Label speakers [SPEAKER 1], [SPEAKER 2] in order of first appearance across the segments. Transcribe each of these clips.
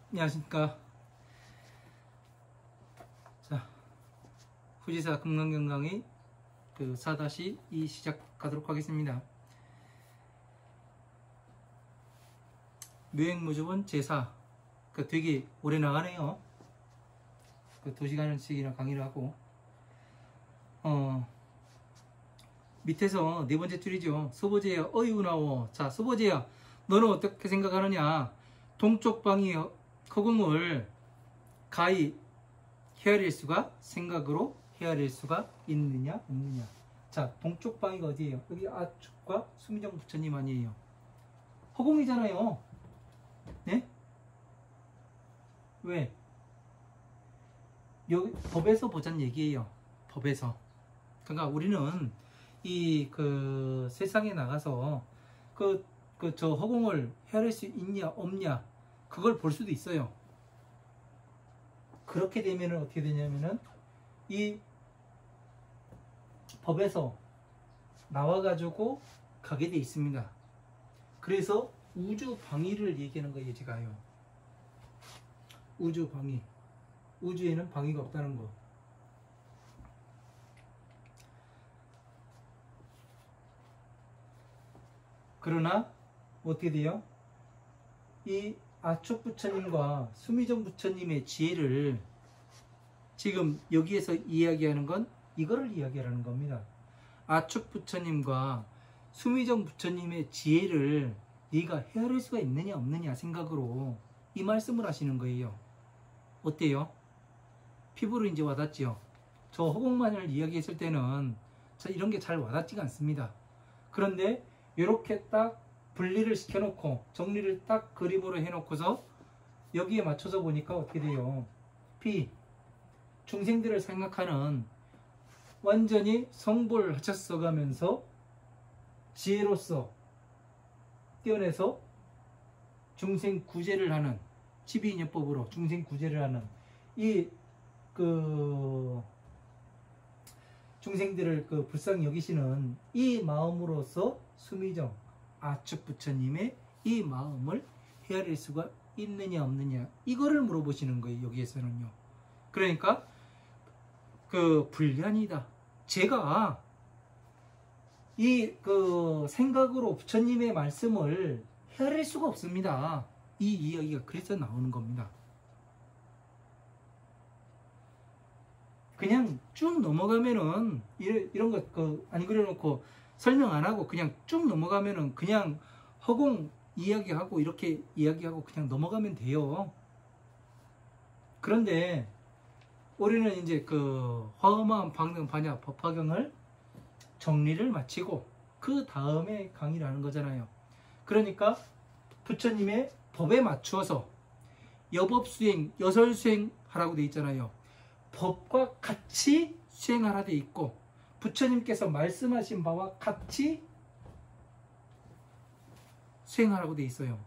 [SPEAKER 1] 안녕하십니까. 자, 후지사 금강경 강의 4-2 시작하도록 하겠습니다. 묘행무주본 제4 되게 오래 나가네요. 2시간씩이나 강의를 하고 밑에서 네 번째 줄이죠. 소보제야 어이구 나오. 자, 소보제야 너는 어떻게 생각하느냐. 동쪽 방이 허공을 가히 헤아릴 수가, 생각으로 헤아릴 수가 있느냐 없느냐. 자, 동쪽 방위가 어디예요? 여기 아축과 수미정 부처님 아니에요. 허공이잖아요. 네? 왜? 여기 법에서 보자는 얘기예요. 법에서. 그러니까 우리는 이 세상에 나가서 저 허공을 헤아릴 수 있냐 없냐 그걸 볼 수도 있어요. 그렇게 되면은 어떻게 되냐면은 이 법에서 나와가지고 가게 돼 있습니다. 그래서 우주 방위를 얘기하는 거예요, 제가요. 우주 방위. 우주에는 방위가 없다는 거. 그러나 어떻게 돼요? 이 아축 부처님과 수미정 부처님의 지혜를 지금 여기에서 이야기하는 건 이거를 이야기하는 겁니다. 아축 부처님과 수미정 부처님의 지혜를 네가 헤아릴 수가 있느냐 없느냐 생각으로 이 말씀을 하시는 거예요. 어때요? 피부로 이제 와닿지요. 저 허공만을 이야기했을 때는 이런 게 잘 와닿지가 않습니다. 그런데 이렇게 딱 분리를 시켜놓고 정리를 딱 그림으로 해놓고서 여기에 맞춰서 보니까 어떻게 돼요? 중생들을 생각하는 완전히 성불하셨어가면서 지혜로서 뛰어내서 중생 구제를 하는 치비인여법으로 중생 구제를 하는 이 중생들을 불쌍히 여기시는 이 마음으로서 수미정 아축 부처님의 이 마음을 헤아릴 수가 있느냐 없느냐 이거를 물어보시는 거예요. 여기에서는요. 그러니까 불련이다. 제가 이 생각으로 부처님의 말씀을 헤아릴 수가 없습니다. 이 이야기가 그래서 나오는 겁니다. 그냥 쭉 넘어가면은 이런 거 안 그려놓고 설명 안 하고 그냥 쭉 넘어가면은 그냥 허공 이야기하고 이렇게 이야기하고 그냥 넘어가면 돼요. 그런데 우리는 이제 화엄한 방등 반야 법화경을 정리를 마치고 그 다음에 강의를 하는 거잖아요. 그러니까 부처님의 법에 맞추어서 여법수행, 여설수행 하라고 돼 있잖아요. 법과 같이 수행하라 돼 있고 부처님께서 말씀하신 바와 같이 수행하라고 돼 있어요.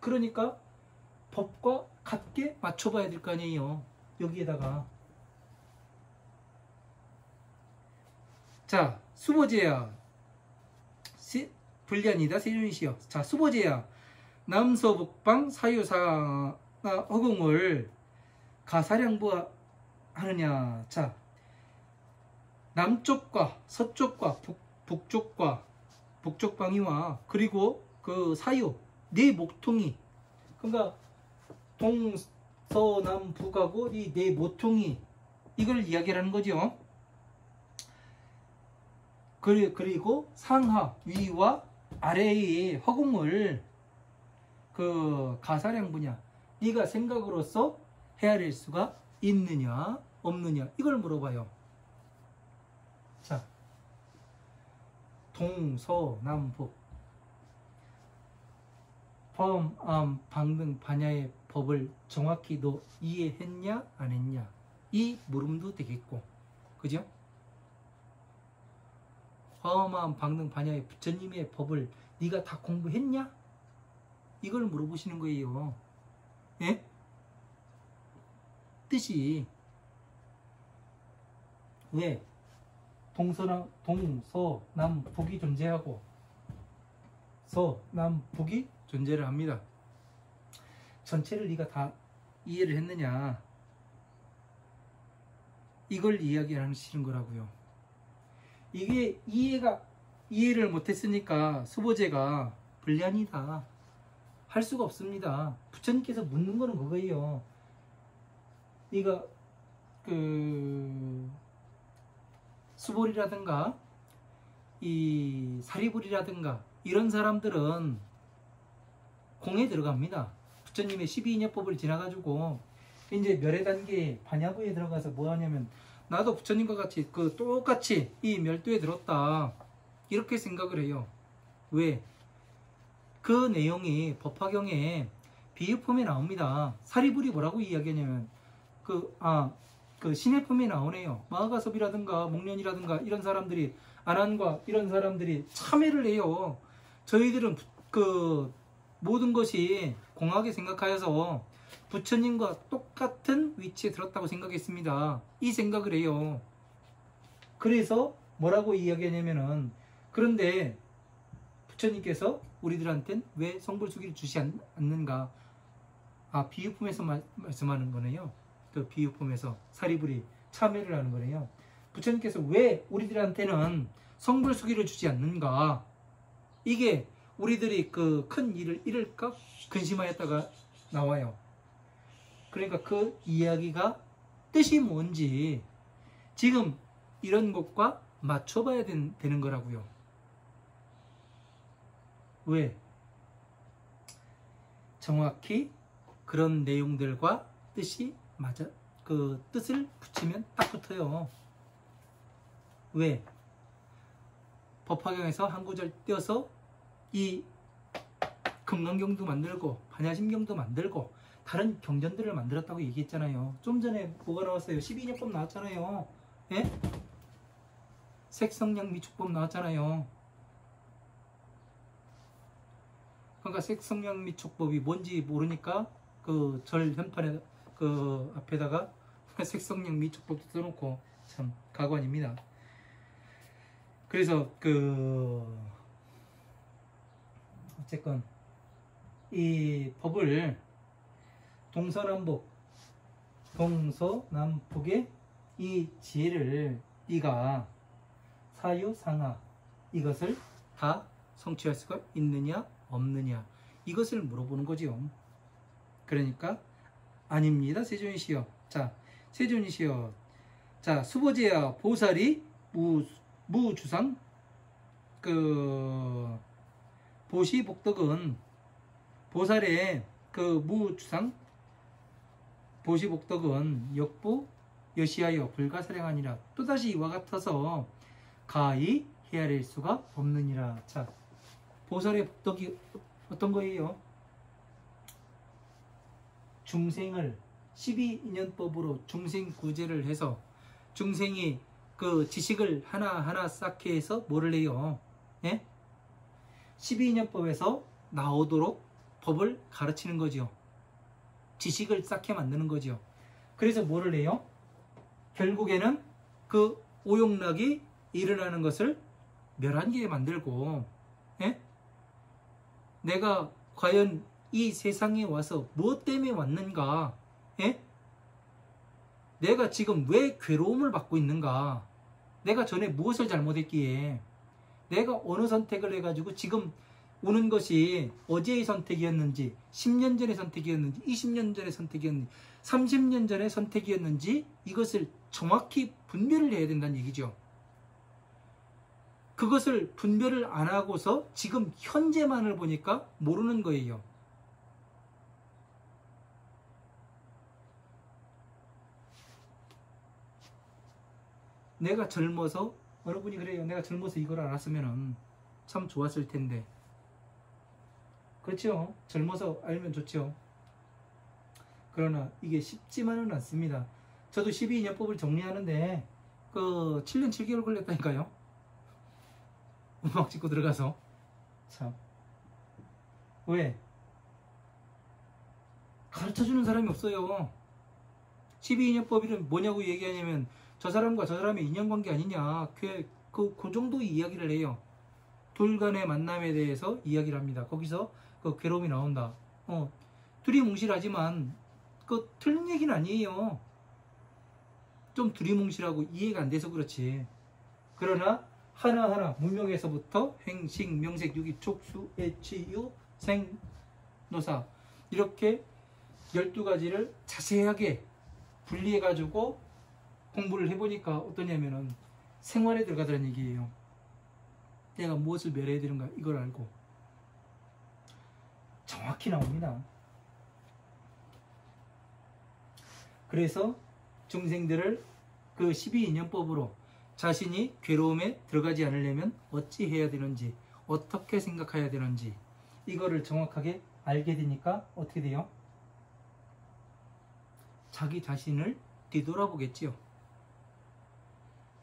[SPEAKER 1] 그러니까 법과 같게 맞춰봐야 될 거 아니에요. 여기에다가. 자, 수보제야 불련이다 세륜이시여. 자, 수보제야 남서북방 사유사 허공을 가사량부 하느냐. 자, 남쪽과 서쪽과 북쪽과 북쪽 방위와 그리고 사유 네 모퉁이, 그러니까 동서남북하고 이 네 모퉁이 이걸 이야기하는 거죠. 그리고 상하 위와 아래의 허공을 가사량부냐 네가 생각으로서 헤아릴 수가 있느냐 없느냐 이걸 물어봐요. 자, 동서남북 화엄 방등 반야의 법을 정확히 너 이해했냐 안 했냐 이 물음도 되겠고, 그죠? 화엄 방등 반야의 부처님의 법을 네가 다 공부했냐 이걸 물어보시는 거예요. 예? 뜻이 왜 동서남북이 존재하고 서남북이 존재를 합니다. 전체를 네가 다 이해를 했느냐, 이걸 이야기하시는 거라고요. 이게 이해를 못했으니까 수보제가 불량이다 할 수가 없습니다. 부처님께서 묻는 거는 그거예요. 이거 수볼이라든가 이 사리불이라든가 이런 사람들은 공에 들어갑니다. 부처님의 12인여법을 지나가지고 이제 멸의 단계 반야부에 들어가서 뭐 하냐면, 나도 부처님과 같이 똑같이 이 멸도에 들었다 이렇게 생각을 해요. 왜? 그 내용이 법화경에 비유품에 나옵니다. 사리불이 뭐라고 이야기하냐면 신의 품에 나오네요. 마하가섭이라든가 목련이라든가 이런 사람들이, 아난과 이런 사람들이 참회를 해요. 저희들은 모든 것이 공하게 생각하여서 부처님과 똑같은 위치에 들었다고 생각했습니다. 이 생각을 해요. 그래서 뭐라고 이야기하냐면은, 그런데 부처님께서 우리들한테는 왜 성불수기를 주시 않는가? 비유품에서 말씀하는 거네요. 그 비유품에서 사리불이 참회를 하는 거네요. 부처님께서 왜 우리들한테는 성불수기를 주지 않는가? 이게 우리들이 그 큰 일을 잃을까 근심하였다가 나와요. 그러니까 그 이야기가 뜻이 뭔지 지금 이런 것과 맞춰봐야 되는 거라고요. 왜? 정확히 그런 내용들과 뜻이 맞아. 그 뜻을 붙이면 딱 붙어요. 왜? 법화경에서 한 구절 떼어서 이 금강경도 만들고 반야심경도 만들고 다른 경전들을 만들었다고 얘기했잖아요. 좀 전에 뭐가 나왔어요? 12인여법 나왔잖아요. 예? 색성량 미축법 나왔잖아요. 그러니까 색성량 미축법이 뭔지 모르니까 그 절 현판에 그 앞에다가 색성량 미축법도 써놓고 참 가관입니다. 그래서 어쨌건 이 법을 동서남북의 이 지혜를 네가 사유상하 이것을 다 성취할 수가 있느냐 없느냐 이것을 물어보는 거지요. 그러니까 아닙니다. 세존이시여. 자, 세존이시여. 자, 수보제야 보살이 무주상 보시복덕은 보살의 무주상 보시복덕은 역부 여시하여 불가사량하니라. 또다시 이와 같아서 가히 헤아릴 수가 없느니라. 자, 보살의 복덕이 어떤 거예요? 중생을 12인연법으로 중생 구제를 해서 중생이 그 지식을 하나하나 쌓게 해서 뭐를 해요? 예? 12인연법에서 나오도록 법을 가르치는 거죠. 지식을 쌓게 만드는 거죠. 그래서 뭐를 해요? 결국에는 그 오용락이 일어나는 것을 멸하게 만들고, 예? 내가 과연 이 세상에 와서 무엇 때문에 왔는가? 예? 내가 지금 왜 괴로움을 받고 있는가? 내가 전에 무엇을 잘못했기에 내가 어느 선택을 해가지고 지금 오는 것이 어제의 선택이었는지 10년 전의 선택이었는지 20년 전의 선택이었는지 30년 전의 선택이었는지 이것을 정확히 분별을 해야 된다는 얘기죠. 그것을 분별을 안 하고서 지금 현재만을 보니까 모르는 거예요. 내가 젊어서, 어느 분이 그래요. 내가 젊어서 이걸 알았으면 참 좋았을 텐데. 그렇죠? 젊어서 알면 좋죠. 그러나 이게 쉽지만은 않습니다. 저도 12인연법을 정리하는데 7년 7개월 걸렸다니까요. 음악 찍고 들어가서. 참. 왜? 가르쳐주는 사람이 없어요. 12인연법이 뭐냐고 얘기하냐면 저 사람과 저 사람의 인연관계 아니냐, 그 정도 이야기를 해요. 둘 간의 만남에 대해서 이야기를 합니다. 거기서 그 괴로움이 나온다. 둘이 뭉실하지만 그 틀린 얘기는 아니에요. 좀 두리뭉실하고 이해가 안 돼서 그렇지. 그러나 하나하나 문명에서부터 행식, 명색, 유기, 촉수, 애치, 유, 생, 노사 이렇게 12가지를 자세하게 분리해가지고 공부를 해보니까 어떠냐면은 생활에 들어가더라는 얘기예요. 내가 무엇을 멸해야 되는가 이걸 알고 정확히 나옵니다. 그래서 중생들을 그 12인연법으로 자신이 괴로움에 들어가지 않으려면 어찌 해야 되는지, 어떻게 생각해야 되는지 이거를 정확하게 알게 되니까 어떻게 돼요? 자기 자신을 뒤돌아보겠지요.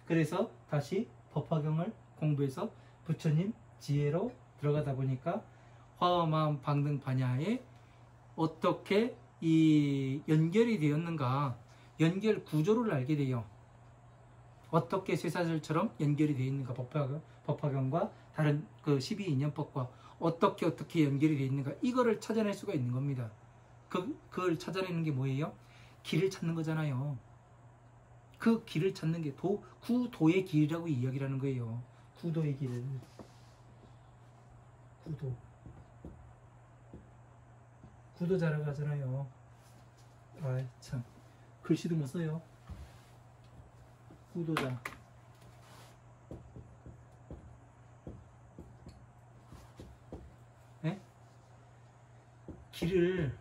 [SPEAKER 1] 그래서 다시 법화경을 공부해서 부처님 지혜로 들어가다 보니까 화엄마음 방등 반야에 어떻게 이 연결이 되었는가, 연결 구조를 알게 돼요. 어떻게 쇠사슬처럼 연결이 되어 있는가, 법화경과 다른 그 12인연법과 어떻게 연결이 되어 있는가, 이거를 찾아낼 수가 있는 겁니다. 그걸 찾아내는 게 뭐예요? 길을 찾는 거잖아요. 그 길을 찾는 게 구도의 길이라고 이야기를 하는 거예요. 구도의 길. 구도 자라고 하잖아요. 아이 참, 글씨도 못 써요. 구도자. 네? 길을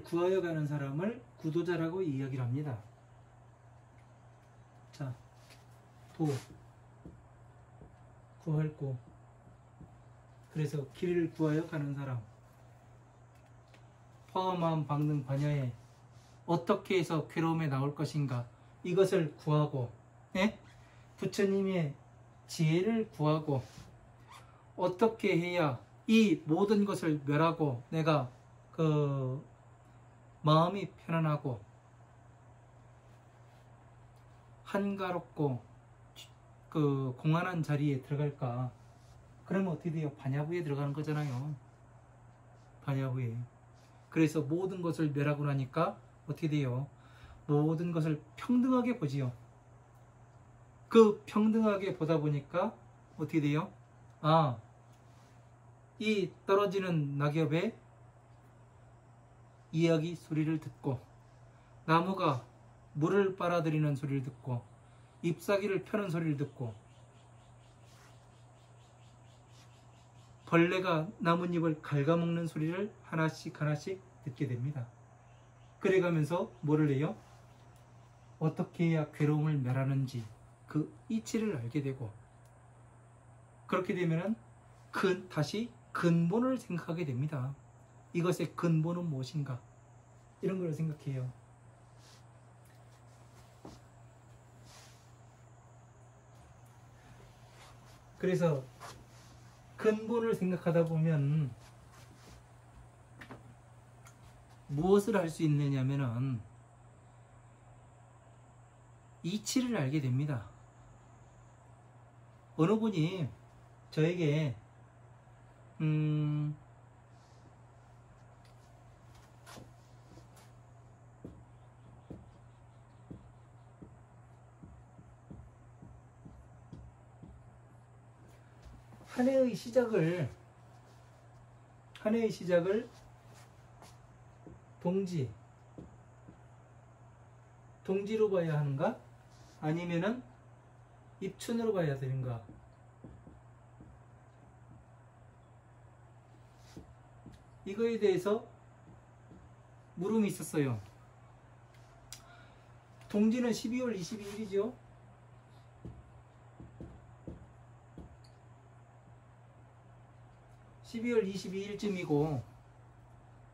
[SPEAKER 1] 구하여 가는 사람을 구도자라고 이야기를 합니다. 자, 구할 구. 그래서 길을 구하여 가는 사람. 화엄마음 방등 반야에 어떻게 해서 괴로움에 나올 것인가, 이것을 구하고, 예? 부처님의 지혜를 구하고, 어떻게 해야 이 모든 것을 멸하고 내가 그 마음이 편안하고 한가롭고 그 공안한 자리에 들어갈까? 그러면 어떻게 돼요? 반야부에 들어가는 거잖아요. 반야부에. 그래서 모든 것을 멸하고 나니까 어떻게 돼요? 모든 것을 평등하게 보지요. 그 평등하게 보다 보니까 어떻게 돼요? 아, 이 떨어지는 낙엽의 이야기 소리를 듣고, 나무가 물을 빨아들이는 소리를 듣고, 잎사귀를 펴는 소리를 듣고, 벌레가 나뭇잎을 갉아먹는 소리를 하나씩 하나씩 듣게 됩니다. 그래가면서 뭐를 해요? 어떻게 해야 괴로움을 멸하는지 그 이치를 알게 되고, 그렇게 되면은 다시 근본을 생각하게 됩니다. 이것의 근본은 무엇인가? 이런 걸 생각해요. 그래서 근본을 생각하다 보면 무엇을 할 수 있느냐면은 이치를 알게 됩니다. 어느 분이 저에게 한 해의 시작을 동지로 봐야 하는가? 아니면은 입춘으로 봐야 되는가? 이거에 대해서 물음이 있었어요. 동지는 12월 22일이죠. (12월 22일쯤이고)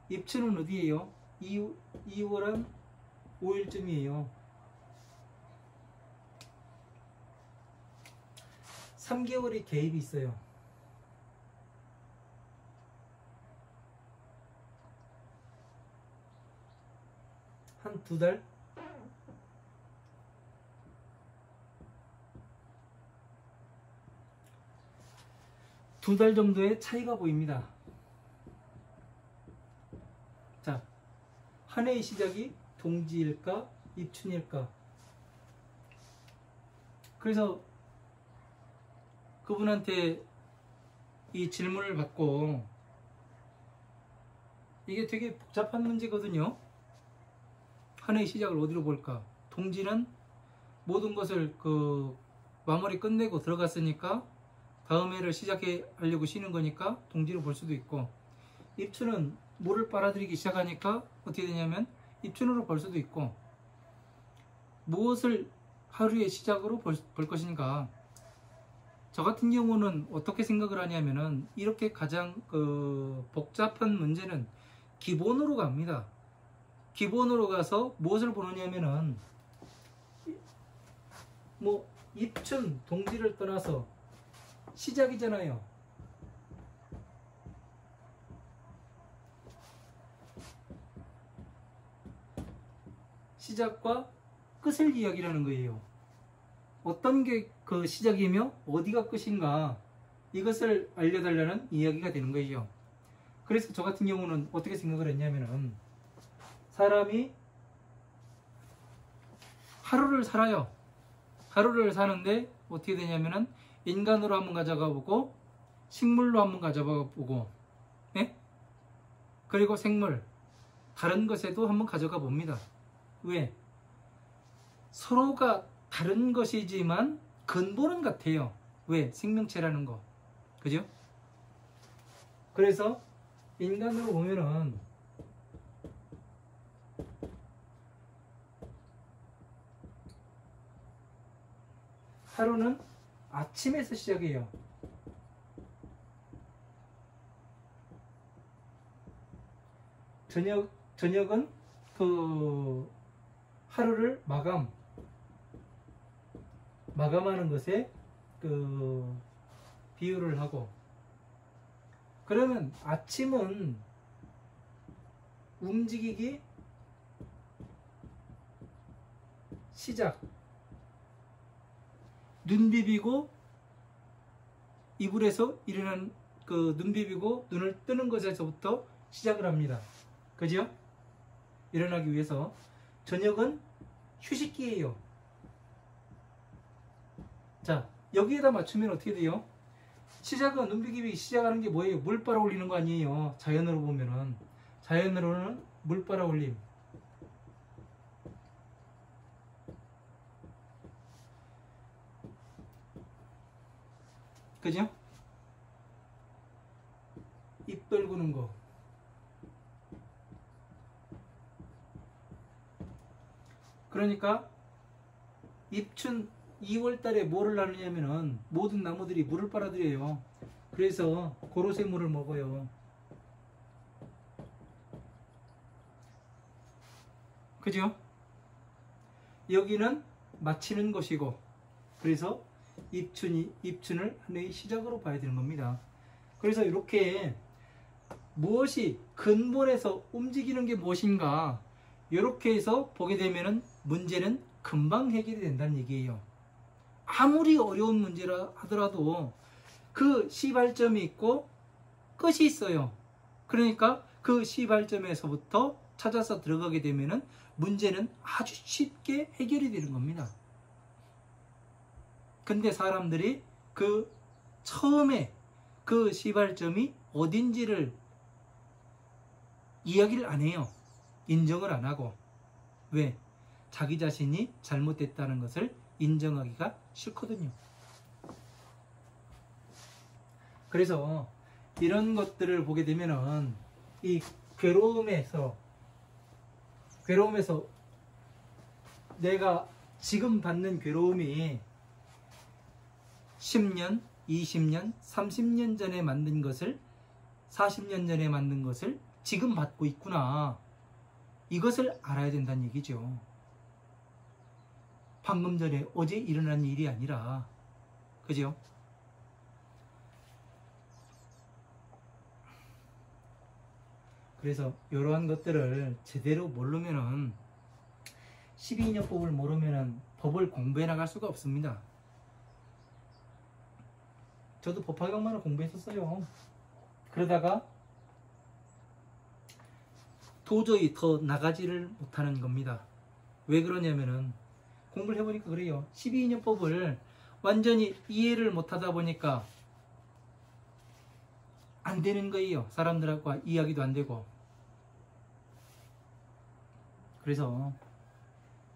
[SPEAKER 1] 입춘은 어디예요? 2월 한 5일쯤이에요. 3개월의 개입이 있어요. 두 달? 두 달 정도의 차이가 보입니다. 자, 한 해의 시작이 동지일까 입춘일까? 그래서 그분한테 이 질문을 받고, 이게 되게 복잡한 문제거든요. 한 해의 시작을 어디로 볼까? 동지는 모든 것을 마무리 끝내고 들어갔으니까 다음 해를 시작해 하려고 쉬는 거니까 동지로 볼 수도 있고, 입춘은 물을 빨아들이기 시작하니까 어떻게 되냐면 입춘으로 볼 수도 있고, 무엇을 하루의 시작으로 볼 것인가. 저 같은 경우는 어떻게 생각을 하냐면은, 이렇게 가장 복잡한 문제는 기본으로 갑니다. 기본으로 가서 무엇을 보느냐면은, 뭐 입춘 동지를 떠나서 시작이잖아요. 시작과 끝을 이야기하는 거예요. 어떤 게 그 시작이며 어디가 끝인가, 이것을 알려달라는 이야기가 되는 거예요. 그래서 저 같은 경우는 어떻게 생각을 했냐면은, 사람이 하루를 살아요. 하루를 사는데 어떻게 되냐면은, 인간으로 한번 가져가 보고, 식물로 한번 가져가 보고, 예? 그리고 생물, 다른 것에도 한번 가져가 봅니다. 왜? 서로가 다른 것이지만 근본은 같아요. 왜? 생명체라는 거. 그죠? 그래서 인간으로 보면은 하루는 아침에서 시작해요. 저녁은 하루를 마감하는 것에 비유를 하고, 그러면 아침은 움직이기 시작, 눈 비비고 이불에서 일어난 눈 비비고 눈을 뜨는 것에서부터 시작을 합니다. 그죠? 일어나기 위해서. 저녁은 휴식기예요. 자, 여기에다 맞추면 어떻게 돼요? 시작은, 눈 비비기 시작하는 게 뭐예요? 물 빨아 올리는 거 아니에요. 자연으로 보면은. 자연으로는 물 빨아 올림. 그죠? 입 떨구는 거. 그러니까 입춘 2월 달에 뭐를 나누냐면은, 모든 나무들이 물을 빨아들여요. 그래서 고로쇠물을 먹어요. 그죠? 여기는 마치는 것이고, 그래서 입춘을 한 해의 시작으로 봐야 되는 겁니다. 그래서 이렇게 무엇이 근본에서 움직이는 게 무엇인가, 이렇게 해서 보게 되면은 문제는 금방 해결이 된다는 얘기예요. 아무리 어려운 문제라 하더라도 그 시발점이 있고 끝이 있어요. 그러니까 그 시발점에서부터 찾아서 들어가게 되면은 문제는 아주 쉽게 해결이 되는 겁니다. 근데 사람들이 처음에 그 시발점이 어딘지를 이야기를 안 해요. 인정을 안 하고. 왜? 자기 자신이 잘못됐다는 것을 인정하기가 싫거든요. 그래서 이런 것들을 보게 되면은, 이 괴로움에서 내가 지금 받는 괴로움이 10년, 20년, 30년 전에 만든 것을, 40년 전에 만든 것을 지금 받고 있구나. 이것을 알아야 된다는 얘기죠. 방금 전에 어제 일어난 일이 아니라. 그죠? 그래서 이러한 것들을 제대로 모르면은 12인연법을 모르면은 법을 공부해 나갈 수가 없습니다. 저도 법화경만을 공부했었어요. 그러다가 도저히 더 나가지를 못하는 겁니다. 왜 그러냐면은 공부를 해보니까 그래요. 12인연법을 완전히 이해를 못하다 보니까 안 되는 거예요. 사람들하고 이야기도 안 되고. 그래서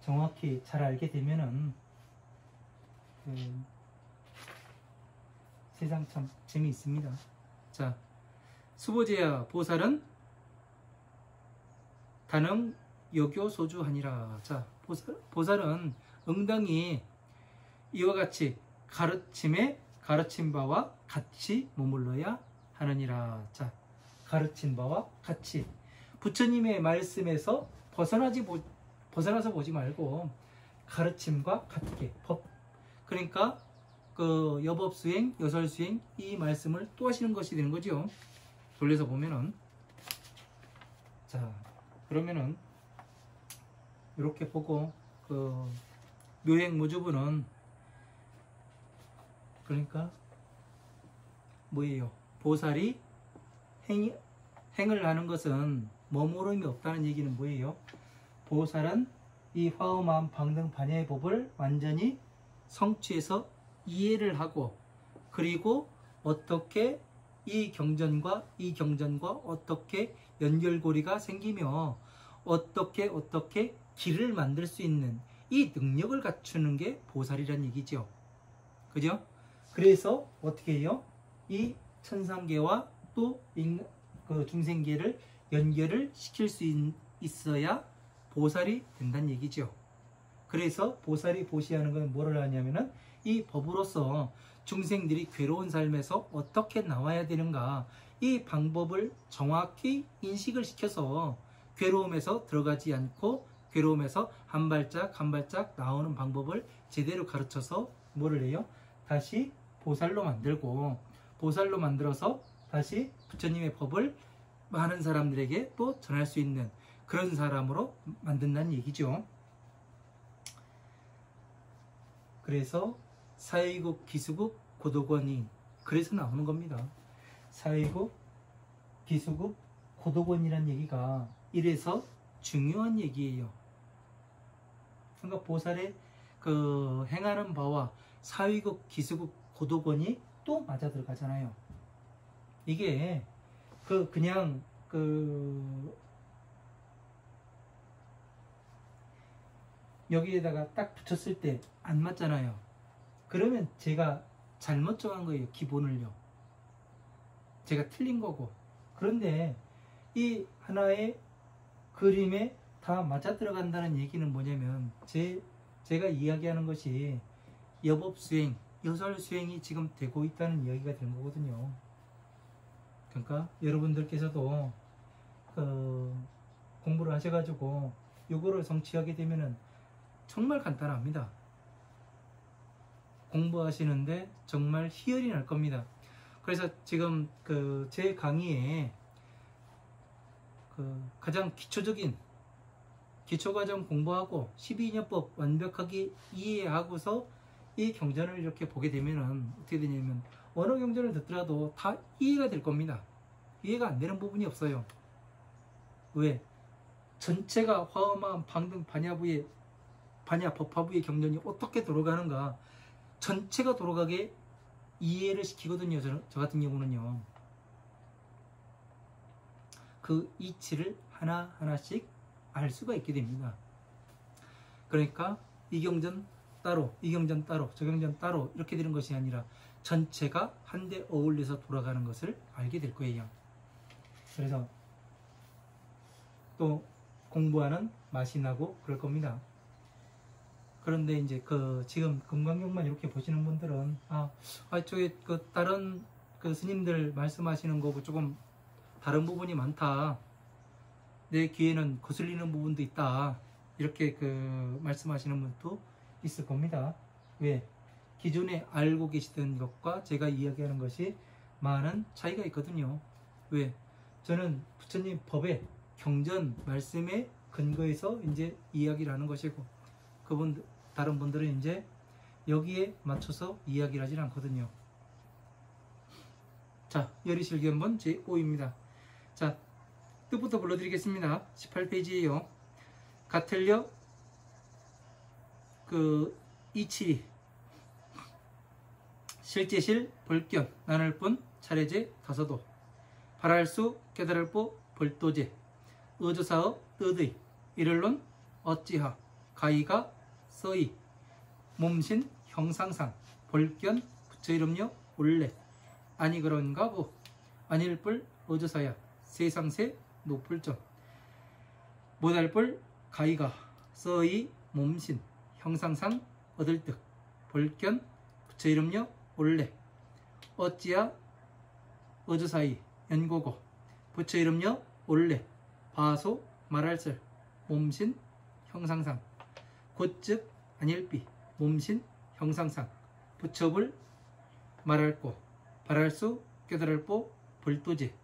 [SPEAKER 1] 정확히 잘 알게 되면은 세상 참 재미있습니다. 자, 수보제야 보살은 단응 여교 소주하니라. 자, 보살은 응당히 이와 같이 가르친 바와 같이 머물러야 하느니라. 자, 가르친 바와 같이 부처님의 말씀에서 벗어나서 보지 말고 가르침과 같게 법. 그러니까 그 여법수행, 여설수행 이 말씀을 또 하시는 것이 되는 거죠. 돌려서 보면은 자, 그러면은 이렇게 보고 그 묘행무주부는 그러니까 뭐예요? 보살이 행을 하는 것은 머무름이 없다는 얘기는 뭐예요? 보살은 이 화엄한 방등 반야의 법을 완전히 성취해서 이해를 하고 그리고 어떻게 이 경전과 어떻게 연결고리가 생기며 어떻게 길을 만들 수 있는 이 능력을 갖추는 게 보살이란 얘기죠. 그죠? 그래서 어떻게 해요? 이 천상계와 또 그 중생계를 연결을 시킬 수 있어야 보살이 된다는 얘기죠. 그래서 보살이 보시하는 건 뭐를 하냐면은 이 법으로서 중생들이 괴로운 삶에서 어떻게 나와야 되는가 이 방법을 정확히 인식을 시켜서 괴로움에서 들어가지 않고 괴로움에서 한 발짝 한 발짝 나오는 방법을 제대로 가르쳐서 뭐를 해요? 다시 보살로 만들고 보살로 만들어서 다시 부처님의 법을 많은 사람들에게 또 전할 수 있는 그런 사람으로 만든다는 얘기죠. 그래서 사회국, 기수국, 고도권이 그래서 나오는 겁니다. 사회국, 기수국, 고도권이란 얘기가 이래서 중요한 얘기예요. 그러니까 보살의 그 행하는 바와 사위국, 기수국, 고도권이 또 맞아 들어가잖아요. 이게 그냥 여기에다가 딱 붙였을 때 안 맞잖아요. 그러면 제가 잘못 정한 거예요. 기본을요. 제가 틀린 거고. 그런데 이 하나의 그림에 다 맞아 들어간다는 얘기는 뭐냐면 제가 이야기하는 것이 여법수행, 여설수행이 지금 되고 있다는 이야기가 되는 거거든요. 그러니까 여러분들께서도 공부를 하셔가지고 요거를 성취하게 되면은 정말 간단합니다. 공부하시는데 정말 희열이 날 겁니다. 그래서 지금 제 강의에 가장 기초적인 기초과정 공부하고 12인연법 완벽하게 이해하고서 이 경전을 이렇게 보게 되면은 어떻게 되냐면 어느 경전을 듣더라도 다 이해가 될 겁니다. 이해가 안 되는 부분이 없어요. 왜? 전체가 화엄한 방등 반야 법화부의 경전이 어떻게 돌아가는가 전체가 돌아가게 이해를 시키거든요. 저 같은 경우는요. 그 이치를 하나하나씩 알 수가 있게 됩니다. 그러니까 이 경전 따로, 이 경전 따로, 저 경전 따로 이렇게 되는 것이 아니라 전체가 한데 어울려서 돌아가는 것을 알게 될 거예요. 그래서 또 공부하는 맛이 나고 그럴 겁니다. 그런데 이제 지금 금강경만 이렇게 보시는 분들은 저게 다른 스님들 말씀하시는 거고 조금 다른 부분이 많다. 내 귀에는 거슬리는 부분도 있다. 이렇게 말씀하시는 분도 있을 겁니다. 왜? 기존에 알고 계시던 것과 제가 이야기하는 것이 많은 차이가 있거든요. 왜? 저는 부처님 법에 경전 말씀에 근거해서 이제 이야기를 하는 것이고, 다른 분들은 이제 여기에 맞춰서 이야기를 하진 않거든요. 자, 열의실견본 제5입니다. 자, 뜻부터 불러드리겠습니다. 18페이지에요. 같을려 이치리 실제실 볼견 나눌뿐 차례제 다서도 발할수 깨달을보 벌도제 의조사의 뜻의 이를론 어찌하 가이가 서이 몸신 형상상 볼견 부처이름요 올레 아니 그런가 보 아닐뿔 의조사야 세상세 높을점 못할뿔 가이가 서이 몸신 형상상 얻을 듯 볼견 부처이름요 올레 어찌야 어조사이 연고고 부처이름요 올레 바소 말할설 몸신 형상상 곧즉 아닐비 몸신 형상상 부처불 말할고 발할수 깨달을보 불도제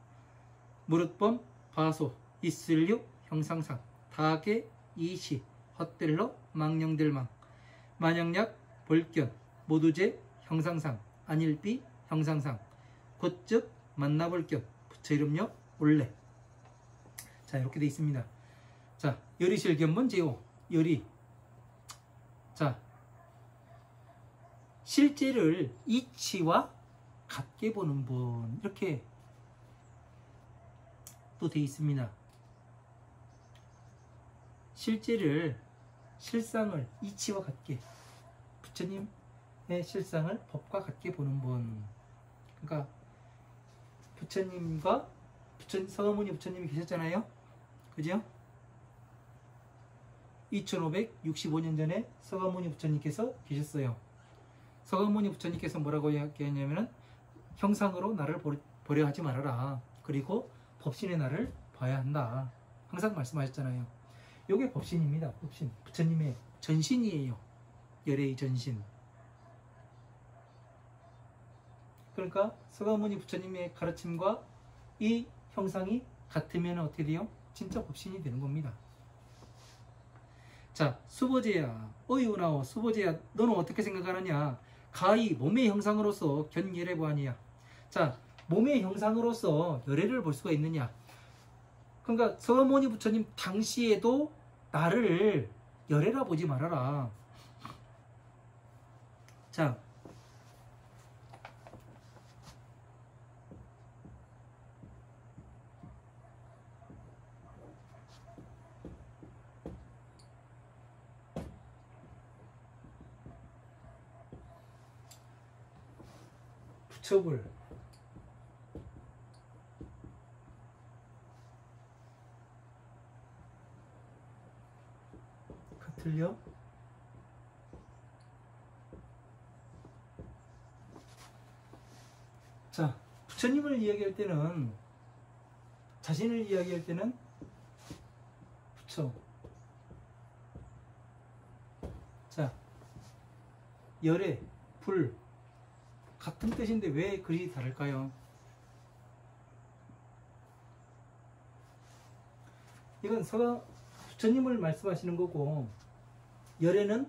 [SPEAKER 1] 무릇범 바소 있을류 형상상 다게 이시 헛들러 망령들망 만영약 볼견 모두제 형상상 안일비 형상상 곧즉 만나볼견 부처이름요 올레. 자, 이렇게 되어 있습니다. 자, 열의실견본 제5 열의. 자, 실제를 이치와 같게 보는 분, 이렇게 또 되어 있습니다. 실상을 이치와 같게, 부처님의 실상을 법과 같게 보는 분. 그러니까 부처님과 서가모니 부처님이 계셨잖아요. 그죠? 2565년 전에 서가모니 부처님께서 계셨어요. 서가모니 부처님께서 뭐라고 이야기했냐면은 형상으로 나를 보려 하지 말아라. 그리고 법신의 나를 봐야 한다. 항상 말씀하셨잖아요. 요게 법신입니다. 법신. 부처님의 전신이에요. 열애의 전신. 그러니까 서가모니 부처님의 가르침과 이 형상이 같으면 어떻게 돼요? 진짜 법신이 되는 겁니다. 자, 수보제야 어이우나오 수보제야 너는 어떻게 생각하느냐? 가히 몸의 형상으로서 견열애 보아니야. 자, 몸의 형상으로서 열애를 볼 수가 있느냐? 그러니까 서가모니 부처님 당시에도 나를 열애라 보지 말아라. 자, 부처불 같을려? 자, 부처님을 이야기할 때는, 자신을 이야기할 때는 부처. 자, 열애, 불 같은 뜻인데 왜 글이 다를까요? 이건 부처님을 말씀하시는 거고, 열애는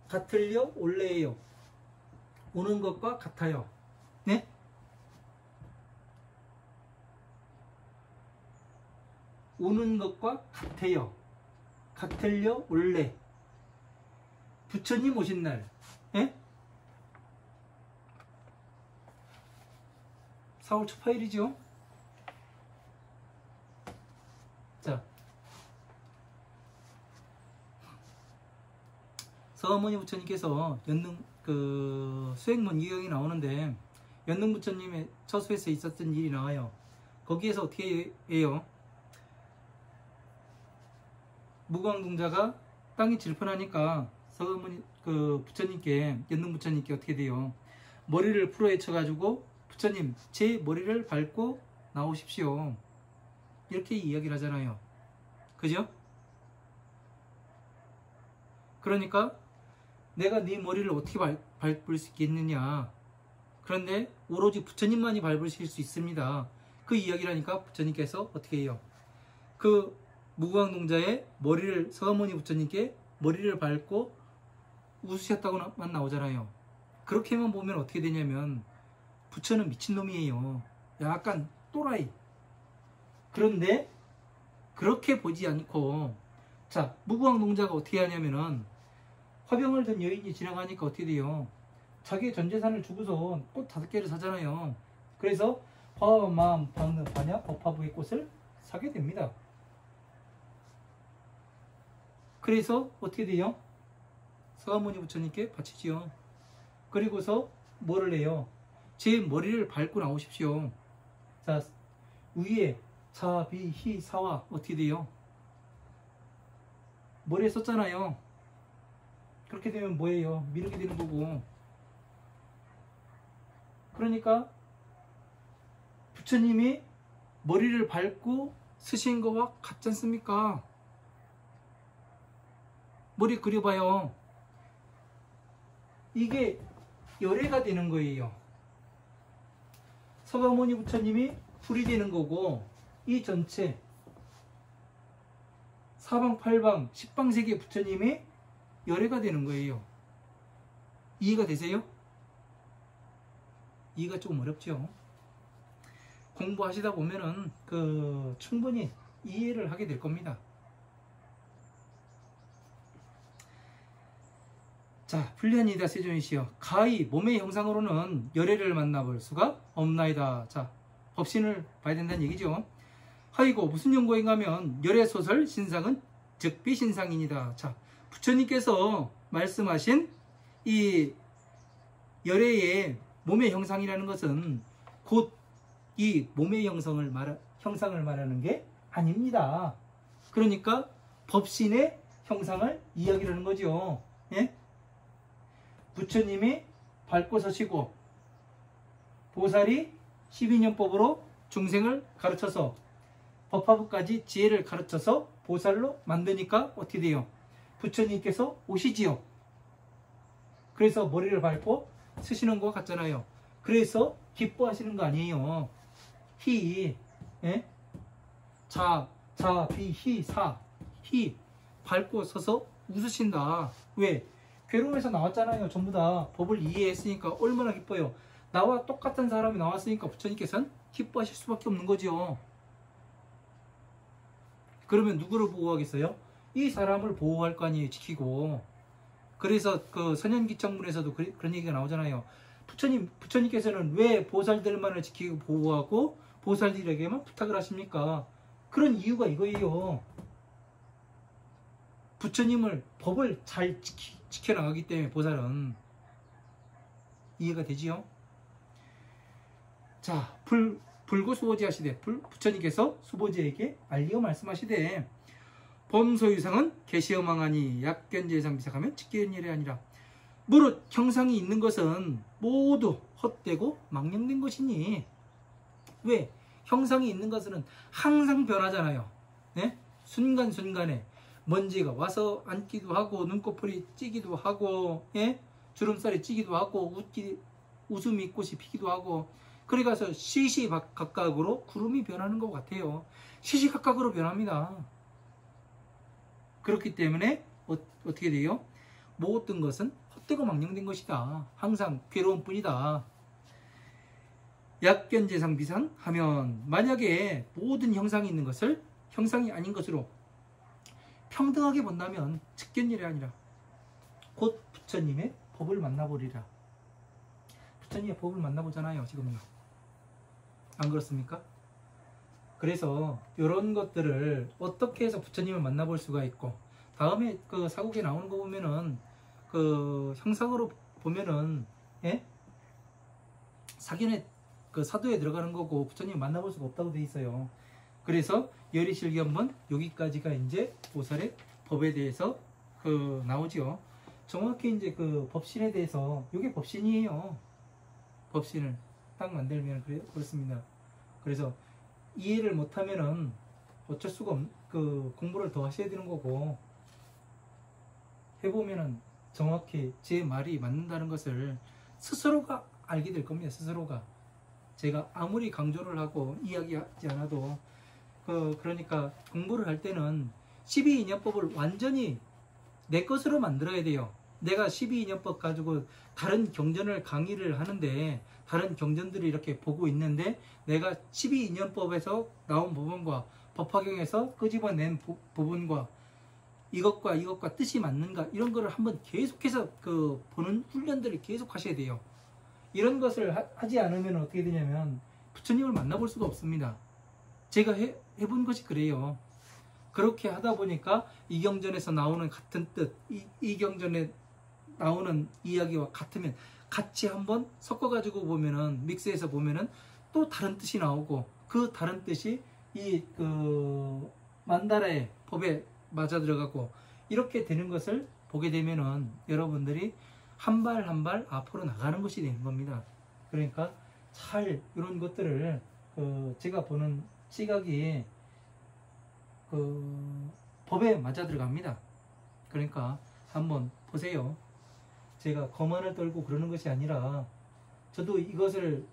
[SPEAKER 1] 같을려 올레예요. 오는 것과 같아요. 네? 오는 것과 같아요. 같을려 올레. 부처님 오신 날, 예? 4월 초파일이죠. 자, 서가모니 부처님께서 수행문 유형이 나오는데, 연능 부처님의 처수에서 있었던 일이 나와요. 거기에서 어떻게 해요? 무광동자가 땅이 질펀하니까 서가모니 부처님께, 연능 부처님께 어떻게 돼요? 머리를 풀어헤쳐가지고 부처님 제 머리를 밟고 나오십시오. 이렇게 이야기를 하잖아요. 그죠? 그러니까 내가 네 머리를 어떻게 밟을 수 있겠느냐. 그런데 오로지 부처님만이 밟으실 수 있습니다. 그 이야기를 하니까 부처님께서 어떻게 해요? 그 무구왕동자의 머리를 서가모니 부처님께 머리를 밟고 웃으셨다고만 나오잖아요. 그렇게만 보면 어떻게 되냐면 부처는 미친놈이에요. 약간 또라이. 그런데 그렇게 보지 않고, 자, 무구왕동자가 어떻게 하냐면은 화병을 든 여인이 지나가니까 어떻게 돼요? 자기의 전 재산을 주고서 꽃 5개를 사잖아요. 그래서 화합한 마음 박는 반야 법화부의 꽃을 사게 됩니다. 그래서 어떻게 돼요? 서가모니 부처님께 바치지요. 그리고서 뭐를 해요? 제 머리를 밟고 나오십시오. 자, 위에 자, 비, 히, 사와 어떻게 돼요? 머리에 썼잖아요. 그렇게 되면 뭐예요? 미루게 되는 거고. 그러니까 부처님이 머리를 밟고 쓰신 거와 같지 않습니까? 머리 그려봐요. 이게 열애가 되는 거예요. 서가모니 부처님이 불이 되는 거고, 이 전체 사방 팔방 10방세계 부처님이 열애가 되는 거예요. 이해가 되세요? 이해가 조금 어렵죠. 공부하시다 보면은 충분히 이해를 하게 될 겁니다. 자, 불리하니다 세존이시여, 가히 몸의 형상으로는 열애를 만나볼 수가 없나이다. 자, 법신을 봐야 된다는 얘기죠. 하이고 무슨 연고인가 하면 열애소설 신상은 즉비신상이니다. 자, 부처님께서 말씀하신 이 열애의 몸의 형상이라는 것은 곧 이 몸의 형상을 말하는 게 아닙니다. 그러니까 법신의 형상을 이야기하는 거죠. 예? 부처님이 밟고 서시고 보살이 12년법으로 중생을 가르쳐서 법화부까지 지혜를 가르쳐서 보살로 만드니까 어떻게 돼요? 부처님께서 오시지요. 그래서 머리를 밟고 쓰시는 것 같잖아요. 그래서 기뻐하시는 거 아니에요. 히, 예? 자, 비, 히, 사, 히 밟고 서서 웃으신다. 왜? 괴로움에서 나왔잖아요. 전부 다 법을 이해했으니까 얼마나 기뻐요. 나와 똑같은 사람이 나왔으니까 부처님께서는 기뻐하실 수밖에 없는 거죠. 그러면 누구를 보호하겠어요? 이 사람을 보호할 거 아니에요. 지키고. 그래서 그 선현기창문에서도 그런 얘기가 나오잖아요. 부처님께서는 왜 보살들만을 지키고 보호하고 보살들에게만 부탁을 하십니까? 그런 이유가 이거예요. 부처님을 법을 잘 지켜나가기 때문에 보살은. 이해가 되지요? 자, 불고 수보지 하시되, 부처님께서 수보지에게 알리어 말씀하시되, 범소유상은 개시어망하니 약견제상 비삭하면 직계연일이 아니라, 무릇 형상이 있는 것은 모두 헛되고 망령된 것이니. 왜? 형상이 있는 것은 항상 변하잖아요. 네? 순간순간에 먼지가 와서 앉기도 하고, 눈꺼풀이 찌기도 하고, 예? 주름살이 찌기도 하고, 웃음이 꽃이 피기도 하고, 그래 가서 시시각각으로 구름이 변하는 것 같아요. 시시각각으로 변합니다. 그렇기 때문에 어떻게 돼요? 모든 것은 헛되고 망령된 것이다. 항상 괴로운 뿐이다. 약견제상 비상 하면, 만약에 모든 형상이 있는 것을 형상이 아닌 것으로 평등하게 본다면 즉견일이 아니라 곧 부처님의 법을 만나보리라. 부처님의 법을 만나보잖아요. 지금요. 안 그렇습니까? 그래서 이런 것들을 어떻게 해서 부처님을 만나볼 수가 있고, 다음에 그 사국에 나오는 거 보면은 그 형상으로 보면은, 예? 사견에 그 사도에 들어가는 거고 부처님 만나볼 수가 없다고 돼 있어요. 그래서 열의실견본 여기까지가 이제 보살의 법에 대해서 나오죠. 정확히 이제 그 법신에 대해서, 이게 법신이에요. 법신을 딱 만들면 그렇습니다. 그래서 이해를 못하면은 어쩔 수가 공부를 더 하셔야 되는 거고, 해보면은 정확히 제 말이 맞는다는 것을 스스로가 알게 될 겁니다. 스스로가. 제가 아무리 강조를 하고 이야기하지 않아도 그러니까 공부를 할 때는 12인연법을 완전히 내 것으로 만들어야 돼요. 내가 12인연법 가지고 다른 경전을 강의를 하는데 다른 경전들이 이렇게 보고 있는데 내가 12인연법에서 나온 부분과 법화경에서 끄집어낸 부분과 이것과 뜻이 맞는가 이런 거를 한번 계속해서 보는 훈련들을 계속 하셔야 돼요. 이런 것을 하지 않으면 어떻게 되냐면 부처님을 만나볼 수가 없습니다. 제가 해본 것이 그래요. 그렇게 하다 보니까 이 경전에서 나오는 같은 뜻, 이 경전에 나오는 이야기와 같으면 같이 한번 섞어가지고 보면은 믹스해서 보면은 또 다른 뜻이 나오고 그 다른 뜻이 이 만다라의 법에 맞아 들어가고 이렇게 되는 것을 보게 되면은 여러분들이 한 발 한 발 앞으로 나가는 것이 되는 겁니다. 그러니까 잘 이런 것들을 제가 보는 시각이 법에 맞아 들어갑니다. 그러니까 한번 보세요. 제가 거만을 떨고 그러는 것이 아니라 저도 이것을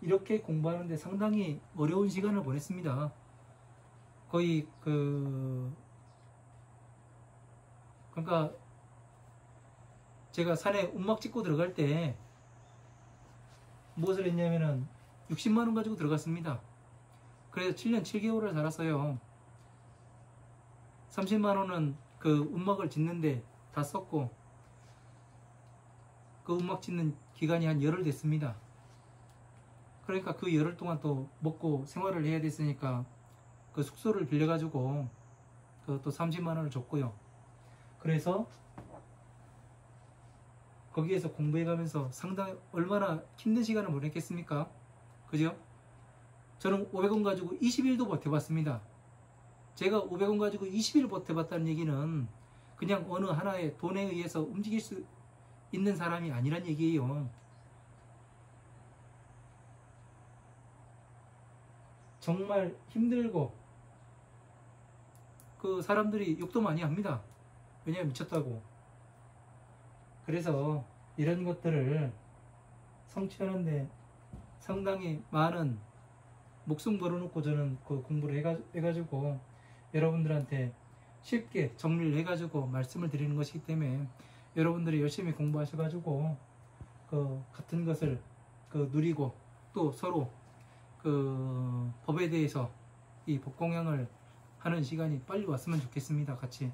[SPEAKER 1] 이렇게 공부하는데 상당히 어려운 시간을 보냈습니다. 거의 그러니까 제가 산에 움막 찍고 들어갈 때 무엇을 했냐면은 60만원 가지고 들어갔습니다. 그래서 7년 7개월을 살았어요. 30만원은 움막을 짓는데 다 썼고 그 움막 짓는 기간이 한 열흘 됐습니다. 그러니까 그 열흘 동안 또 먹고 생활을 해야 됐으니까 그 숙소를 빌려가지고 또 30만원을 줬고요. 그래서 거기에서 공부해가면서 상당히 얼마나 힘든 시간을 보냈겠습니까? 그죠? 저는 500원 가지고 20일도 버텨봤습니다. 제가 500원 가지고 20일 버텨봤다는 얘기는 그냥 어느 하나의 돈에 의해서 움직일 수 있는 사람이 아니란 얘기예요. 정말 힘들고 그 사람들이 욕도 많이 합니다. 왜냐면 미쳤다고. 그래서 이런 것들을 성취하는데 상당히 많은 목숨 걸어놓고 저는 공부를 해가지고 여러분들한테 쉽게 정리를 해가지고 말씀을 드리는 것이기 때문에 여러분들이 열심히 공부하셔가지고 같은 것을 누리고 또 서로 법에 대해서 이 법공양을 하는 시간이 빨리 왔으면 좋겠습니다. 같이.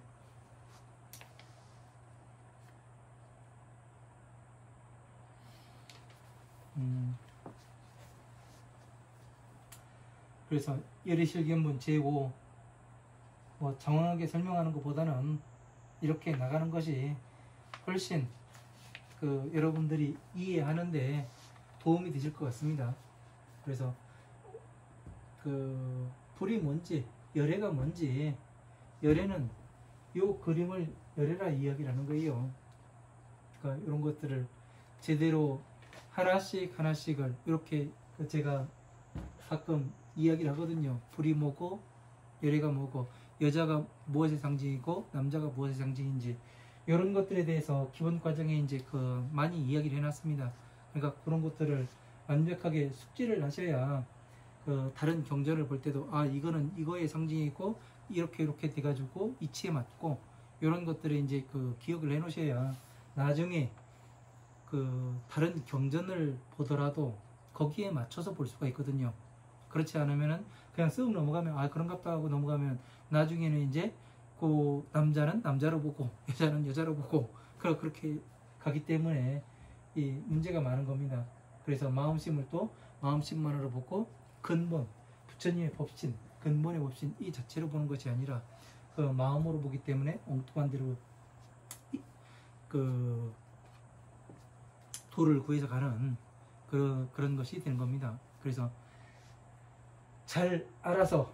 [SPEAKER 1] 그래서 열의실견문 제5 장황하게 설명하는 것보다는 이렇게 나가는 것이 훨씬 여러분들이 이해하는데 도움이 되실 것 같습니다. 그래서 불이 뭔지 열애가 뭔지 열애는 요 그림을 열애라 이야기를 하는 거예요. 그러니까 이런 것들을 제대로 하나씩을 이렇게 제가 가끔 이야기를 하거든요. 불이 뭐고 열애가 뭐고 여자가 무엇의 상징이고 남자가 무엇의 상징인지 이런 것들에 대해서 기본 과정에 이제 많이 이야기를 해놨습니다. 그러니까 그런 것들을 완벽하게 숙지를 하셔야 다른 경전을 볼 때도 이거는 이거의 상징이고 이렇게 돼가지고 이치에 맞고 이런 것들을 이제 기억을 해놓으셔야 나중에 다른 경전을 보더라도 거기에 맞춰서 볼 수가 있거든요. 그렇지 않으면은 그냥 쓱 넘어가면 그런갑다 하고 넘어가면 나중에는 이제 남자는 남자로 보고 여자는 여자로 보고 그렇게 가기 때문에 이 문제가 많은 겁니다. 그래서 마음심을 또 마음심만으로 보고 근본 부처님의 법신 근본의 법신 이 자체로 보는 것이 아니라 마음으로 보기 때문에 엉뚱한 대로 도를 구해서 가는 그런 것이 되는 겁니다. 그래서 잘 알아서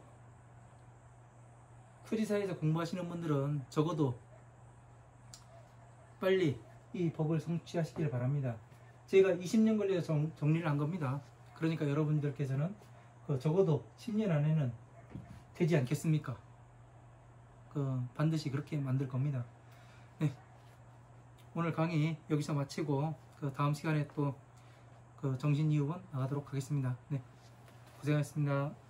[SPEAKER 1] 쿠지사에서 공부하시는 분들은 적어도 빨리 이 법을 성취하시길 바랍니다. 제가 20년 걸려서 정리를 한 겁니다. 그러니까 여러분들께서는 적어도 10년 안에는 되지 않겠습니까? 반드시 그렇게 만들 겁니다. 네, 오늘 강의 여기서 마치고 다음 시간에 또 정신이유번 나가도록 하겠습니다. 네, 고생하셨습니다.